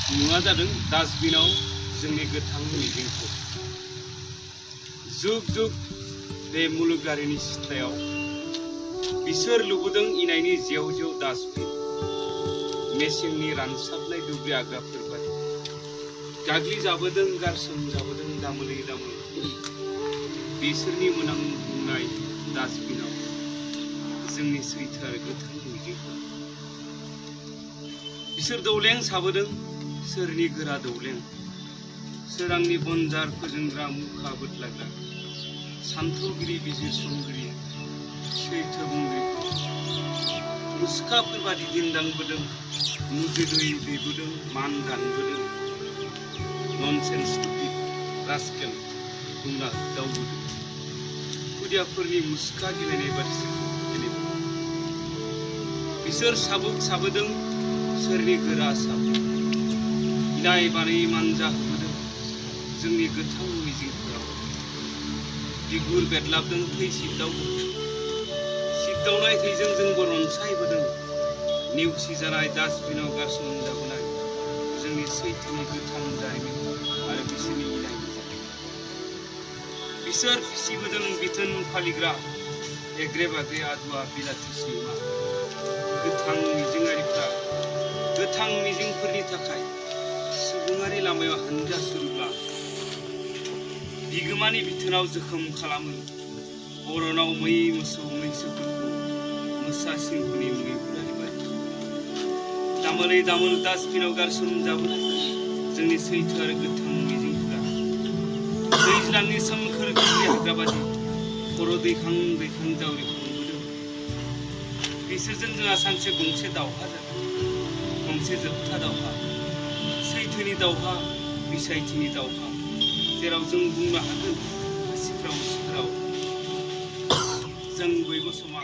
मुङा जादों डास्टबिनाव जोंनि गोथां मिजिंफोर। जुग जुग बे मुलुगारिनि सिथ्लायाव बिसोर लुबोदों इनायनि जेव जेव डास्टबिन। मेसेंनि रानसाबनाय दुब्लि आग्राफोर बायदि गाग्लिजाबोदों गारसोमजाबोदों दामोलै दामोलै बिसोरनि मोनांनाय डास्टबिनाव जोंनि सैथो आरो गोथां मिजिंफोर। बिसोर दौलें साबोदों सोरनि गोरा दौलें, सोरांनि बनजार फोजोंग्रा मुखा बोदलाग्रा सान्थौगिरि बिजिरसंगिरि सैथो बुंगिरिफोर। मुसुखाफोर बादि दिन्दांबोदों, मुजुदै दैबोदों, मान दानबोदों, ननसेन्स स्टुपिड रास्केल बुंना दावबोदों। खुदियाफोरनि मुसुखा गेलेनाय बादिसो गेलेबोदों। बिसोर साबुक साबोदों सोरनि गोरा साबुक, इनाय बानायै मानजा होबोदों जोंनि गोथां मिजिंफोराव। बिगुर बेदलाबदों थै सिबदावनाय थैजों जोंबो रनसायबोदों। नेवसि जानाय डास्टबिनाव गारसोमजाबोनाय जोंनि सैथोनि गोथां जारिमिन आरो बिसोरनि इनायनि जारिमिन। बिसोर फिसिबोदों बिथोन फालिग्रा एग्रे बाग्रे आदुवा बिलाथि सैमा। गोथां मिजिंआरिफ्रा गोथां मिजिंफोरनि थाखाय सुबुङारि लामायाव हानजा सुरोब्ला बिगोमानि बिथोनाव जोखोम खालामो। अरनाव मै मोसौ मैसोफोरखौ मोसा सिंहनि मैहुरारि बायदि दामोलै दामोल डास्टबिनाव गारसोमजाबोनाय जोंनि सैथो आरो गोथां मिजिंफोरा दैज्लांनि सोमखोर दुब्लि हाग्रा बादि खर' दैखां दैखां जावरिखांबोदों। बिसोरजों जोंहा सानसे गंसे दावहा जागोन, गंसे जोबथा दावहा, सैथोनि दावहा, बिसायथिनि दावहा, जेराव जों बुंनो हागोन सिफ्राव जों बयबो समान।